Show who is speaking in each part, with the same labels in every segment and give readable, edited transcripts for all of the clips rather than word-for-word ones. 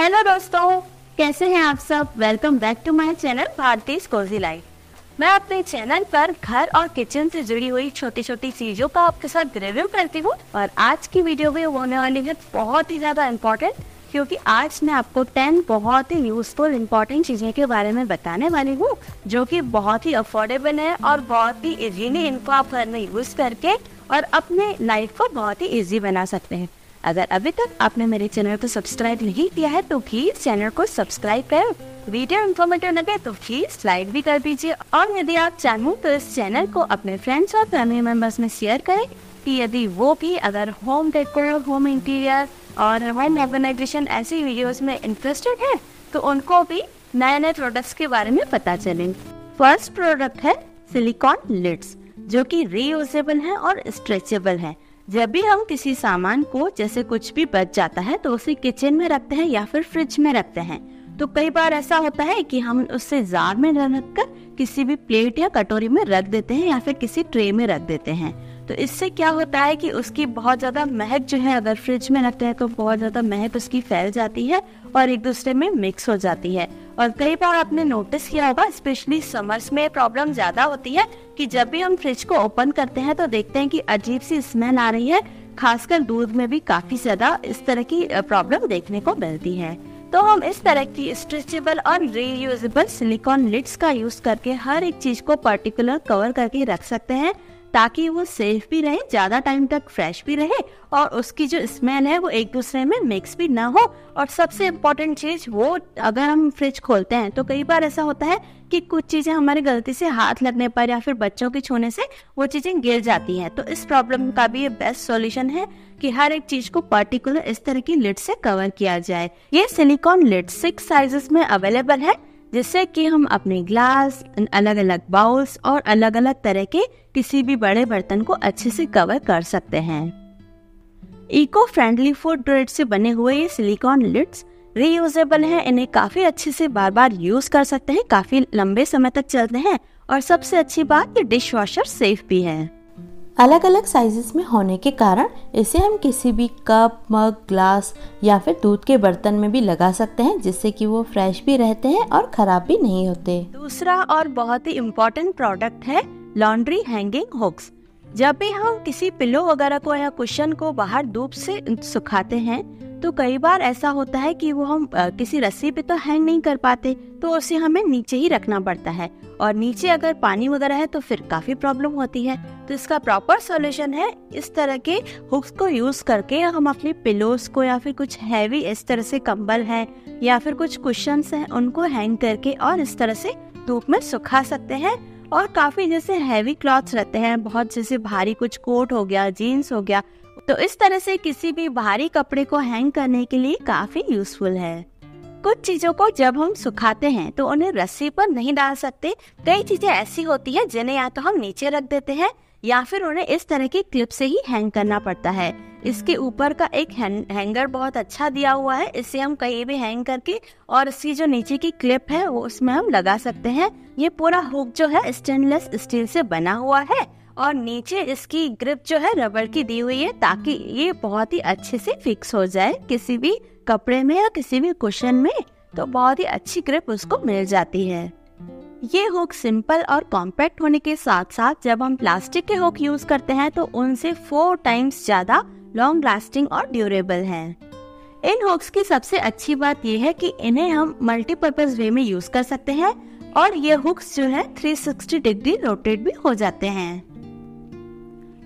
Speaker 1: Hello दोस्तों, कैसे हैं आप सब। Welcome back to my channel Bharti's cozy life. मैं अपने चैनल पर घर और किचन से जुड़ी हुई छोटी छोटी चीजों का आपके साथ रिव्यू करती हूँ। और आज की वीडियो भी होने वाली है बहुत ही ज्यादा इम्पोर्टेंट, क्योंकि आज मैं आपको 10 बहुत ही यूजफुल इम्पोर्टेंट चीज़ें के बारे में बताने वाली हूँ, जो कि बहुत ही अफोर्डेबल है और बहुत ही इजीली इनको आप घर में यूज़ करके और अपने लाइफ को बहुत ही इजी बना सकते हैं। अगर अभी तक आपने मेरे चैनल को सब्सक्राइब नहीं किया है तो प्लीज चैनल को सब्सक्राइब करें। वीडियो इन्फॉर्मेटिव लगे तो प्लीज लाइक भी कर दीजिए, और यदि आप चाहें तो इस चैनल को अपने फ्रेंड्स और फैमिली मेंबर्स में शेयर करें कि यदि वो भी अगर होम डेकोर, होम इंटीरियर और होम ऑर्गेनाइजेशन ऐसी वीडियोस में इंटरेस्टेड है तो उनको भी नए नए प्रोडक्ट्स के बारे में पता चले। फर्स्ट प्रोडक्ट है सिलिकॉन लिड्स, जो कि रीयूजेबल है और स्ट्रेचेबल है। जब भी हम किसी सामान को, जैसे कुछ भी बच जाता है, तो उसे किचन में रखते हैं या फिर फ्रिज में रखते हैं, तो कई बार ऐसा होता है कि हम उससे जार में रख कर किसी भी प्लेट या कटोरी में रख देते हैं या फिर किसी ट्रे में रख देते हैं। तो इससे क्या होता है कि उसकी बहुत ज़्यादा महक जो है, अगर फ्रिज में रखते हैं तो बहुत ज़्यादा महक उसकी फैल जाती है और एक दूसरे में मिक्स हो जाती है। और कई बार आपने नोटिस किया होगा, स्पेशली समर्स में प्रॉब्लम ज़्यादा होती है कि जब भी हम फ्रिज को ओपन करते हैं तो देखते हैं कि अजीब सी स्मेल आ रही है। खासकर दूध में भी काफ़ी ज़्यादा इस तरह की प्रॉब्लम देखने को मिलती है। तो हम इस तरह की स्ट्रेचेबल और रीयूजेबल सिलिकॉन लिड्स का यूज़ करके हर एक चीज़ को पर्टिकुलर कवर करके रख सकते हैं, ताकि वो सेफ भी रहे, ज़्यादा टाइम तक फ्रेश भी रहे और उसकी जो स्मेल है वो एक दूसरे में मिक्स भी ना हो। और सबसे इम्पोर्टेंट चीज़, वो अगर हम फ्रिज खोलते हैं तो कई बार ऐसा होता है कि कुछ चीज़ें हमारी गलती से हाथ लगने पर या फिर बच्चों के छूने से वो चीज़ें गिर जाती हैं। तो इस प्रॉब्लम का भी ये बेस्ट सॉल्यूशन है कि हर एक चीज़ को पर्टिकुलर इस तरह की लिड से कवर किया जाए। ये सिलिकॉन लिड 6 साइजेस में अवेलेबल है, जिससे कि हम अपने ग्लास, अलग अलग बाउल्स और अलग अलग तरह के किसी भी बड़े बर्तन को अच्छे से कवर कर सकते हैं। इको फ्रेंडली फूड ग्रेड से बने हुए ये सिलिकॉन लिड्स रीयूजेबल हैं। इन्हें काफी अच्छे से बार बार यूज कर सकते हैं, काफी लंबे समय तक चलते हैं, और सबसे अच्छी बात, ये डिश वॉशर सेफ भी है।
Speaker 2: अलग अलग साइजेस में होने के कारण इसे हम किसी भी कप, मग, ग्लास या फिर दूध के बर्तन में भी लगा सकते हैं, जिससे कि वो फ्रेश भी रहते हैं और खराब भी नहीं होते।
Speaker 1: दूसरा और बहुत ही इम्पोर्टेंट प्रोडक्ट है लॉन्ड्री हैंगिंग हुक्स। जब भी हम किसी पिलो वगैरह को या कुशन को बाहर धूप से सुखाते हैं तो कई बार ऐसा होता है कि वो हम किसी रस्सी पे तो हैंग नहीं कर पाते, तो उसे हमें नीचे ही रखना पड़ता है, और नीचे अगर पानी वगैरह है तो फिर काफी प्रॉब्लम होती है। तो इसका प्रॉपर सॉल्यूशन है, इस तरह के हुक्स को यूज करके हम अपने पिलोस को या फिर कुछ हैवी इस तरह से कंबल है या फिर कुछ कुशन्स हैं, उनको हैंग करके और इस तरह से धूप में सुखा सकते हैं। और काफी जैसे हैवी क्लॉथ्स रहते हैं, बहुत जैसे भारी कुछ कोट हो गया, जीन्स हो गया, तो इस तरह से किसी भी भारी कपड़े को हैंग करने के लिए काफी यूजफुल है। कुछ चीजों को जब हम सुखाते हैं तो उन्हें रस्सी पर नहीं डाल सकते। कई चीजें ऐसी होती है जिन्हें या तो हम नीचे रख देते हैं या फिर उन्हें इस तरह की क्लिप से ही हैंग करना पड़ता है। इसके ऊपर का एक हैंगर बहुत अच्छा दिया हुआ है, इससे हम कहीं भी हैंग करके और इसकी जो नीचे की क्लिप है वो उसमें हम लगा सकते हैं। ये पूरा हुक जो है स्टेनलेस स्टील से बना हुआ है और नीचे इसकी ग्रिप जो है रबर की दी हुई है, ताकि ये बहुत ही अच्छे से फिक्स हो जाए किसी भी कपड़े में या किसी भी कुशन में, तो बहुत ही अच्छी ग्रिप उसको मिल जाती है। ये हुक सिंपल और कॉम्पैक्ट होने के साथ साथ जब हम प्लास्टिक के हुक यूज करते हैं तो उनसे 4 टाइम्स ज्यादा लॉन्ग लास्टिंग और ड्यूरेबल हैं। इन हुक्स की सबसे अच्छी बात यह है कि इन्हें हम मल्टीपर्पज वे में यूज कर सकते हैं, और ये हुक्स जो है 360 डिग्री रोटेट भी हो जाते हैं।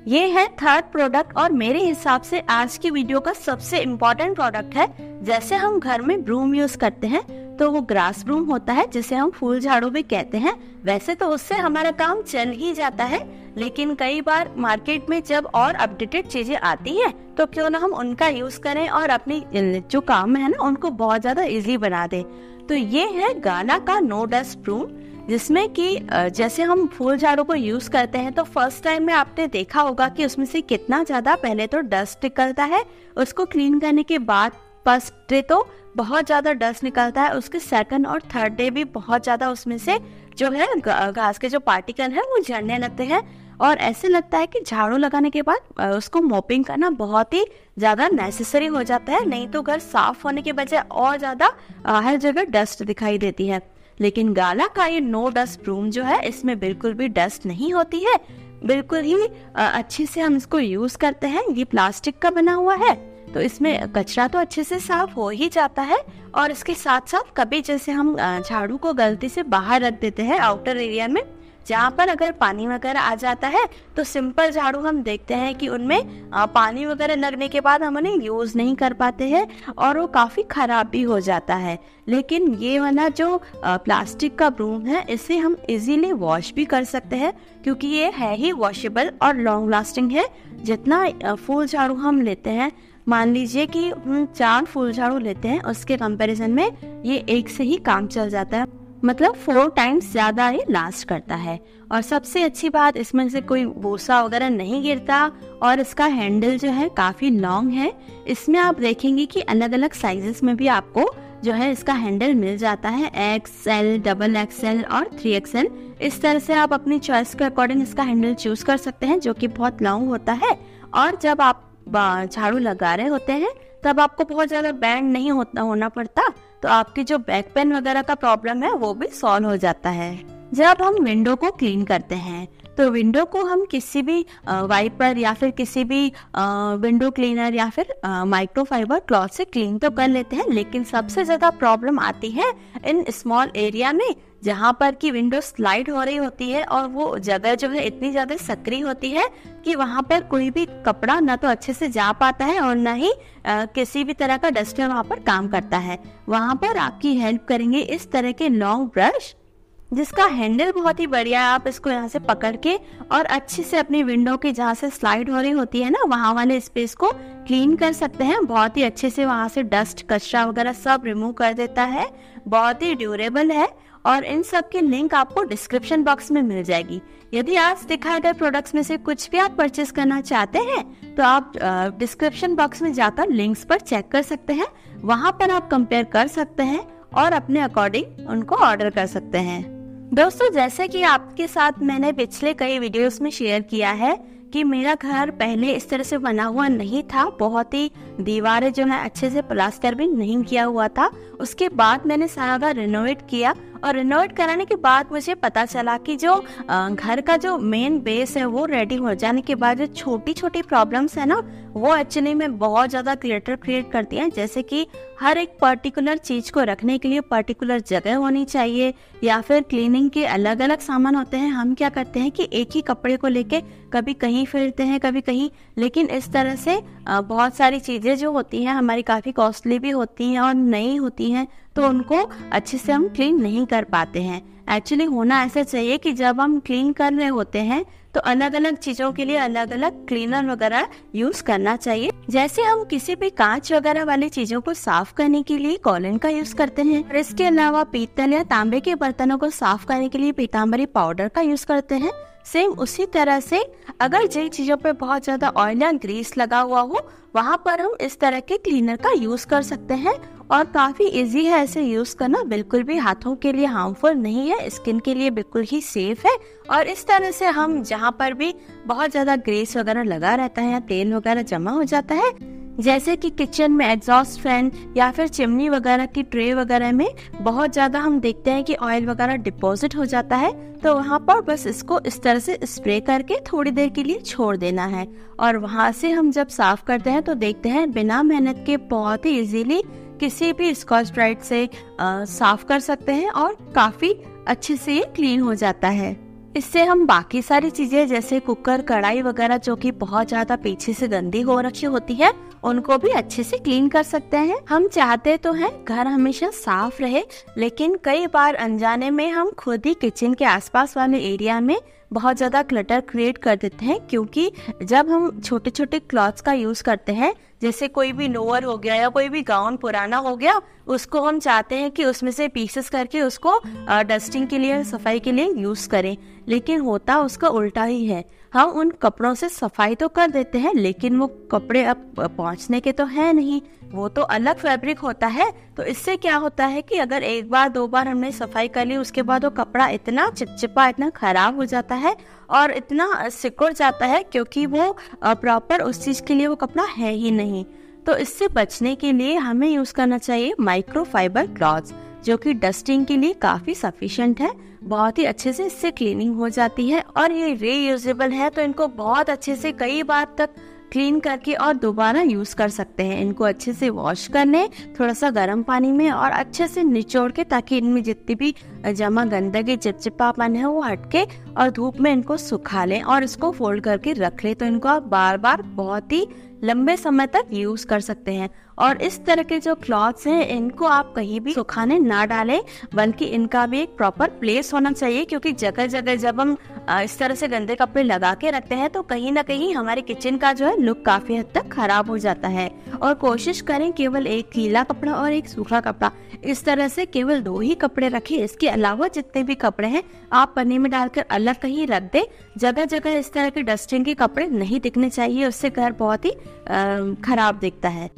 Speaker 1: ये है थर्ड प्रोडक्ट और मेरे हिसाब से आज की वीडियो का सबसे इम्पोर्टेंट प्रोडक्ट है। जैसे हम घर में ब्रूम यूज करते हैं तो वो ग्रास ब्रूम होता है, जिसे हम फूल झाड़ू भी कहते हैं। वैसे तो उससे हमारा काम चल ही जाता है, लेकिन कई बार मार्केट में जब और अपडेटेड चीजें आती हैं तो क्यों ना हम उनका यूज करें और अपनी जो काम है ना उनको बहुत ज्यादा इजी बना दें। तो ये है गाना का नो डस्ट ब्रूम, जिसमें कि जैसे हम फूल झाड़ू को यूज करते हैं तो फर्स्ट टाइम में आपने देखा होगा कि उसमें से कितना ज्यादा पहले तो डस्ट निकलता है, उसको क्लीन करने के बाद फर्स्ट डे तो बहुत ज्यादा डस्ट निकलता है, उसके सेकंड और थर्ड डे भी बहुत ज्यादा उसमें से जो है घास के जो पार्टिकल है वो झड़ने लगते हैं। और ऐसे लगता है कि झाड़ू लगाने के बाद उसको मॉपिंग करना बहुत ही ज़्यादा नेसेसरी हो जाता है, नहीं तो घर साफ होने के बजाय और ज़्यादा हर जगह डस्ट दिखाई देती है। लेकिन गाला का ये नो डस्ट ब्रूम जो है, इसमें बिल्कुल भी डस्ट नहीं होती है, बिल्कुल ही अच्छे से हम इसको यूज़ करते हैं। ये प्लास्टिक का बना हुआ है तो इसमें कचरा तो अच्छे से साफ हो ही जाता है, और इसके साथ साथ कभी जैसे हम झाड़ू को गलती से बाहर रख देते हैं आउटर एरिया में, जहाँ पर अगर पानी वगैरह आ जाता है तो सिंपल झाड़ू हम देखते हैं कि उनमें पानी वगैरह लगने के बाद हम उन्हें यूज़ नहीं कर पाते हैं और वो काफ़ी ख़राब भी हो जाता है। लेकिन ये वाला जो प्लास्टिक का ब्रूम है, इसे हम इजीली वॉश भी कर सकते हैं, क्योंकि ये है ही वॉशेबल और लॉन्ग लास्टिंग है। जितना फुल झाड़ू हम लेते हैं, मान लीजिए कि हम 4 फुल झाड़ू लेते हैं, उसके कंपैरिजन में ये एक से ही काम चल जाता है, मतलब 4 टाइम्स ज़्यादा ये लास्ट करता है। और सबसे अच्छी बात, इसमें से कोई भूसा वगैरह नहीं गिरता और इसका हैंडल जो है काफ़ी लॉन्ग है। इसमें आप देखेंगे कि अलग अलग साइजेस में भी आपको जो है इसका हैंडल मिल जाता है, XL, XXL और 3XL। इस तरह से आप अपनी चॉइस के अकॉर्डिंग इसका हैंडल चूज कर सकते हैं, जो कि बहुत लॉन्ग होता है। और जब आप झाड़ू लगा रहे होते हैं तब आपको बहुत ज़्यादा बैंड नहीं होना पड़ता, तो आपकी जो बैक पेन वगैरह का प्रॉब्लम है वो भी सॉल्व हो जाता है। जब हम विंडो को क्लीन करते हैं तो विंडो को हम किसी भी वाइपर या फिर किसी भी विंडो क्लीनर या फिर माइक्रोफाइबर क्लॉथ से क्लीन तो कर लेते हैं, लेकिन सबसे ज़्यादा प्रॉब्लम आती है इन स्मॉल एरिया में, जहाँ पर कि विंडो स्लाइड हो रही होती है और वो जगह जो है इतनी ज़्यादा सक्रिय होती है कि वहाँ पर कोई भी कपड़ा ना तो अच्छे से जा पाता है और ना ही किसी भी तरह का डस्टर वहाँ पर काम करता है। वहाँ पर आपकी हेल्प करेंगे इस तरह के लॉन्ग ब्रश, जिसका हैंडल बहुत ही बढ़िया है। आप इसको यहाँ से पकड़ के और अच्छे से अपनी विंडो की जहाँ से स्लाइड हो रही होती है ना, वहाँ वाले स्पेस को क्लीन कर सकते हैं। बहुत ही अच्छे से वहाँ से डस्ट कचरा वगैरह सब रिमूव कर देता है, बहुत ही ड्यूरेबल है। और इन सब की लिंक आपको डिस्क्रिप्शन बॉक्स में मिल जाएगी। यदि आज दिखाए गए प्रोडक्ट्स में से कुछ भी आप परचेस करना चाहते हैं तो आप डिस्क्रिप्शन बॉक्स में जाकर लिंक्स पर चेक कर सकते हैं, वहाँ पर आप कंपेयर कर सकते हैं और अपने अकॉर्डिंग उनको ऑर्डर कर सकते हैं। दोस्तों, जैसे कि आपके साथ मैंने पिछले कई वीडियोस में शेयर किया है कि मेरा घर पहले इस तरह से बना हुआ नहीं था, बहुत ही दीवारें जो है अच्छे से प्लास्टर भी नहीं किया हुआ था। उसके बाद मैंने सारा रिनोवेट किया और रिनोवेट कराने के बाद मुझे पता चला कि जो घर का जो मेन बेस है वो रेडी हो जाने के बाद जो छोटी छोटी प्रॉब्लम्स है ना, वो एक्चुअली में बहुत ज़्यादा क्लटर क्रिएट करती हैं। जैसे कि हर एक पर्टिकुलर चीज़ को रखने के लिए पर्टिकुलर जगह होनी चाहिए, या फिर क्लीनिंग के अलग अलग सामान होते हैं। हम क्या करते हैं कि एक ही कपड़े को लेके कभी कहीं फिरते हैं कभी कहीं, लेकिन इस तरह से बहुत सारी चीज़ें जो होती हैं हमारी काफ़ी कॉस्टली भी होती हैं और नई होती हैं, तो उनको अच्छे से हम क्लीन नहीं कर पाते हैं। एक्चुअली होना ऐसा चाहिए कि जब हम क्लीन कर रहे होते हैं तो अलग अलग चीजों के लिए अलग अलग क्लीनर वगैरह यूज करना चाहिए। जैसे हम किसी भी कांच वगैरह वाली चीजों को साफ करने के लिए कॉलिन का यूज करते हैं, और इसके अलावा पीतल या तांबे के बर्तनों को साफ करने के लिए पीतांबरी पाउडर का यूज करते हैं। सेम उसी तरह से अगर जिन चीजों पे बहुत ज्यादा ऑयल या ग्रीस लगा हुआ हो, वहाँ पर हम इस तरह के क्लीनर का यूज कर सकते हैं, और काफी इजी है ऐसे यूज करना, बिल्कुल भी हाथों के लिए हार्मफुल नहीं है, स्किन के लिए बिल्कुल ही सेफ है। और इस तरह से हम जहाँ पर भी बहुत ज्यादा ग्रीस वगैरह लगा रहता है या तेल वगैरह जमा हो जाता है, जैसे कि किचन में एग्जॉस्ट फैन या फिर चिमनी वगैरह की ट्रे वगैरह में बहुत ज्यादा हम देखते हैं कि ऑयल वगैरह डिपॉजिट हो जाता है, तो वहाँ पर बस इसको इस तरह से स्प्रे करके थोड़ी देर के लिए छोड़ देना है। और वहाँ से हम जब साफ करते हैं तो देखते हैं बिना मेहनत के बहुत ही इजीली किसी भी स्कॉच ब्राइट से साफ कर सकते हैं और काफी अच्छे से ये क्लीन हो जाता है। इससे हम बाकी सारी चीजें जैसे कुकर, कढ़ाई वगैरह जो कि बहुत ज्यादा पीछे से गंदी हो रखी होती है, उनको भी अच्छे से क्लीन कर सकते हैं। हम चाहते तो हैं घर हमेशा साफ रहे, लेकिन कई बार अनजाने में हम खुद ही किचन के आसपास वाले एरिया में बहुत ज्यादा क्लटर क्रिएट कर देते हैं, क्योंकि जब हम छोटे छोटे क्लॉथ्स का यूज करते हैं, जैसे कोई भी लोअर हो गया या कोई भी गाउन पुराना हो गया, उसको हम चाहते हैं कि उसमें से पीसेस करके उसको डस्टिंग के लिए, सफाई के लिए यूज करें, लेकिन होता उसका उल्टा ही है। हम उन कपड़ों से सफाई तो कर देते हैं, लेकिन वो कपड़े अब पहुंचने के तो है नहीं, वो तो अलग फैब्रिक होता है। तो इससे क्या होता है कि अगर एक बार दो बार हमने सफाई कर ली, उसके बाद वो कपड़ा इतना चिपचिपा, इतना खराब हो जाता है और इतना सिकुड़ जाता है, क्योंकि वो प्रॉपर उस चीज के लिए वो कपड़ा है ही नहीं। तो इससे बचने के लिए हमें यूज करना चाहिए माइक्रोफाइबर क्लॉथ्स, जो कि डस्टिंग के लिए काफी सफिशिएंट है। बहुत ही अच्छे से इससे क्लीनिंग हो जाती है और ये रीयूजेबल है, तो इनको बहुत अच्छे से कई बार तक क्लीन करके और दोबारा यूज कर सकते हैं। इनको अच्छे से वॉश करने, थोड़ा सा गर्म पानी में और अच्छे से निचोड़ के, ताकि इनमें जितनी भी जमा गंदगी चिपचिपापन है वो हटके, और धूप में इनको सुखा लें और इसको फोल्ड करके रख लें। तो इनको आप बार बार बहुत ही लंबे समय तक यूज कर सकते हैं। और इस तरह के जो क्लॉथ्स हैं, इनको आप कहीं भी सुखाने ना डालें, बल्कि इनका भी एक प्रॉपर प्लेस होना चाहिए, क्योंकि जगह जगह जब हम इस तरह से गंदे कपड़े लगा के रखते हैं तो कहीं ना कहीं हमारे किचन का जो है लुक काफी हद तक खराब हो जाता है। और कोशिश करें केवल एक गीला कपड़ा और एक सूखा कपड़ा, इस तरह से केवल 2 ही कपड़े रखें। इसके अलावा जितने भी कपड़े हैं आप पन्नी में डालकर अलग कहीं रख दें। जगह जगह इस तरह के डस्टिंग के कपड़े नहीं दिखने चाहिए, उससे घर बहुत ही खराब दिखता है।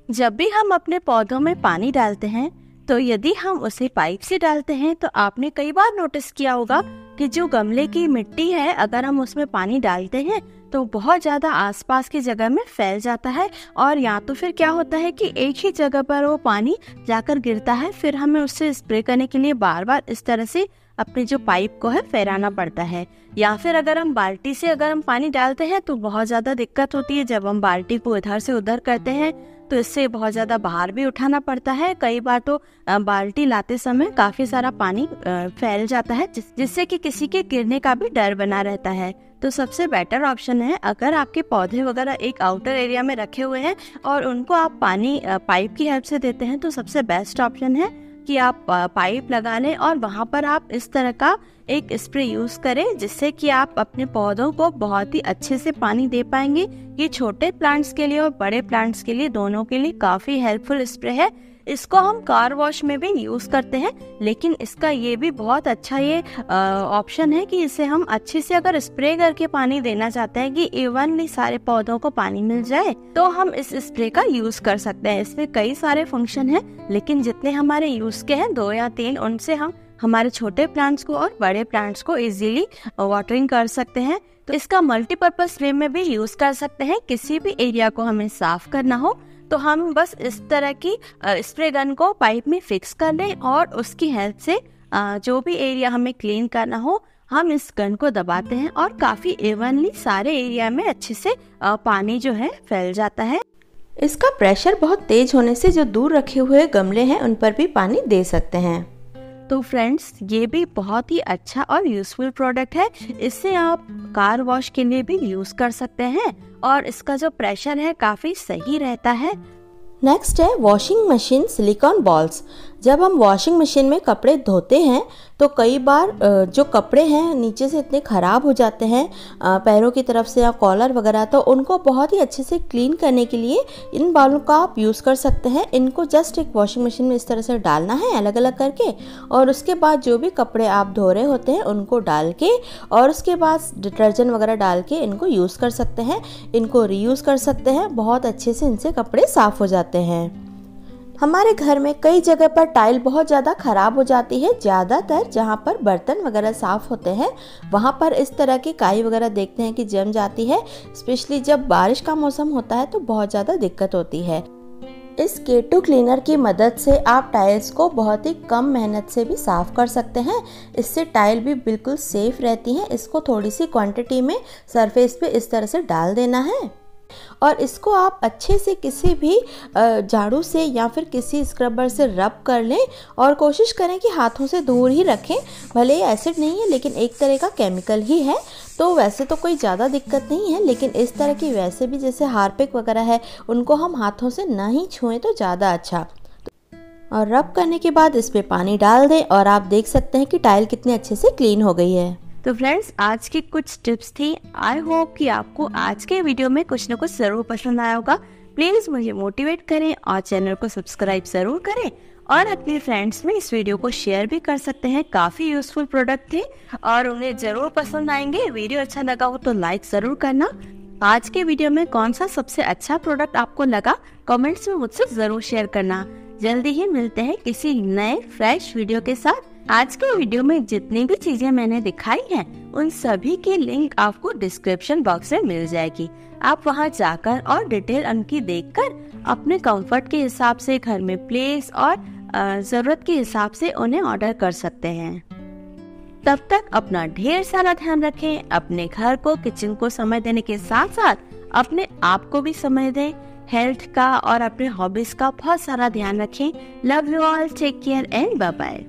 Speaker 1: जब भी हम अपने पौधों में पानी डालते हैं, तो यदि हम उसे पाइप से डालते हैं, तो आपने कई बार नोटिस किया होगा कि जो गमले की मिट्टी है, अगर हम उसमें पानी डालते हैं तो बहुत ज्यादा आसपास की जगह में फैल जाता है, और या तो फिर क्या होता है कि एक ही जगह पर वो पानी जाकर गिरता है। फिर हमें उससे स्प्रे करने के लिए बार बार इस तरह से अपने जो पाइप को है फैलाना पड़ता है। या फिर अगर हम बाल्टी से अगर हम पानी डालते हैं तो बहुत ज्यादा दिक्कत होती है। जब हम बाल्टी को इधर से उधर करते हैं तो इससे बहुत ज्यादा बाहर भी उठाना पड़ता है। कई बार तो बाल्टी लाते समय काफी सारा पानी फैल जाता है, जिससे कि किसी के गिरने का भी डर बना रहता है। तो सबसे बेटर ऑप्शन है, अगर आपके पौधे वगैरह एक आउटर एरिया में रखे हुए हैं और उनको आप पानी पाइप की हेल्प से देते हैं, तो सबसे बेस्ट ऑप्शन है कि आप पाइप लगा लें और वहाँ पर आप इस तरह का एक स्प्रे यूज करें, जिससे कि आप अपने पौधों को बहुत ही अच्छे से पानी दे पाएंगे। ये छोटे प्लांट्स के लिए और बड़े प्लांट्स के लिए, दोनों के लिए काफी हेल्पफुल स्प्रे है। इसको हम कार वॉश में भी यूज करते हैं, लेकिन इसका ये भी बहुत अच्छा ये ऑप्शन है कि इसे हम अच्छे से अगर स्प्रे करके पानी देना चाहते हैं कि इवनली सारे पौधों को पानी मिल जाए, तो हम इस स्प्रे का यूज कर सकते हैं। इसमें कई सारे फंक्शन हैं, लेकिन जितने हमारे यूज के हैं 2 या 3, उनसे हम हमारे छोटे प्लांट्स को और बड़े प्लांट्स को इजीली वाटरिंग कर सकते हैं। तो इसका मल्टीपर्पज स्प्रे में भी यूज कर सकते हैं। किसी भी एरिया को हमें साफ करना हो तो हम बस इस तरह की स्प्रे गन को पाइप में फिक्स कर लें और उसकी हेल्प से जो भी एरिया हमें क्लीन करना हो, हम इस गन को दबाते हैं और काफी इवनली सारे एरिया में अच्छे से पानी जो है फैल जाता है।
Speaker 2: इसका प्रेशर बहुत तेज होने से जो दूर रखे हुए गमले हैं उन पर भी पानी दे सकते हैं।
Speaker 1: तो फ्रेंड्स, ये भी बहुत ही अच्छा और यूजफुल प्रोडक्ट है। इससे आप कार वॉश के लिए भी यूज कर सकते हैं और इसका जो प्रेशर है काफी सही रहता है।
Speaker 2: नेक्स्ट है वॉशिंग मशीन सिलिकॉन बॉल्स। जब हम वॉशिंग मशीन में कपड़े धोते हैं तो कई बार जो कपड़े हैं नीचे से इतने ख़राब हो जाते हैं पैरों की तरफ से या कॉलर वगैरह, तो उनको बहुत ही अच्छे से क्लीन करने के लिए इन बालों का आप यूज़ कर सकते हैं। इनको जस्ट एक वॉशिंग मशीन में इस तरह से डालना है अलग अलग करके, और उसके बाद जो भी कपड़े आप धो रहे होते हैं उनको डाल के और उसके बाद डिटर्जेंट वगैरह डाल के इनको यूज़ कर सकते हैं। इनको रीयूज़ कर सकते हैं, बहुत अच्छे से इनसे कपड़े साफ़ हो जाते हैं। हमारे घर में कई जगह पर टाइल बहुत ज़्यादा ख़राब हो जाती है। ज़्यादातर जहाँ पर बर्तन वगैरह साफ़ होते हैं वहाँ पर इस तरह की काई वगैरह देखते हैं कि जम जाती है। स्पेशली जब बारिश का मौसम होता है तो बहुत ज़्यादा दिक्कत होती है। इस K2 क्लीनर की मदद से आप टाइल्स को बहुत ही कम मेहनत से भी साफ़ कर सकते हैं। इससे टाइल भी बिल्कुल सेफ़ रहती हैं। इसको थोड़ी सी क्वांटिटी में सरफेस पे इस तरह से डाल देना है और इसको आप अच्छे से किसी भी झाड़ू से या फिर किसी स्क्रबर से रब कर लें और कोशिश करें कि हाथों से दूर ही रखें। भले ही एसिड नहीं है लेकिन एक तरह का केमिकल ही है, तो वैसे तो कोई ज़्यादा दिक्कत नहीं है, लेकिन इस तरह की वैसे भी जैसे हार्पिक वगैरह है उनको हम हाथों से ना ही छुएं तो ज़्यादा अच्छा। और रब करने के बाद इस पर पानी डाल दें और आप देख सकते हैं कि टाइल कितने अच्छे से क्लीन हो गई है।
Speaker 1: तो फ्रेंड्स, आज की कुछ टिप्स थी। आई होप कि आपको आज के वीडियो में कुछ न कुछ जरूर पसंद आया होगा। प्लीज मुझे मोटिवेट करें और चैनल को सब्सक्राइब जरूर करें और अपने फ्रेंड्स में इस वीडियो को शेयर भी कर सकते हैं। काफी यूजफुल प्रोडक्ट थे और उन्हें जरूर पसंद आएंगे। वीडियो अच्छा लगा हो तो लाइक जरूर करना। आज के वीडियो में कौन सा सबसे अच्छा प्रोडक्ट आपको लगा, कमेंट्स में मुझसे जरूर शेयर करना। जल्दी ही मिलते हैं किसी नए फ्रेश वीडियो के साथ। आज के वीडियो में जितनी भी चीजें मैंने दिखाई हैं, उन सभी की लिंक आपको डिस्क्रिप्शन बॉक्स में मिल जाएगी। आप वहां जाकर और डिटेल उनकी देखकर अपने कंफर्ट के हिसाब से घर में प्लेस और जरूरत के हिसाब से उन्हें ऑर्डर कर सकते हैं। तब तक अपना ढेर सारा ध्यान रखें। अपने घर को, किचन को समय देने के साथ साथ अपने आप को भी समय दें। हेल्थ का और अपने हॉबीज का बहुत सारा ध्यान रखें। Love you all, take care and bye bye.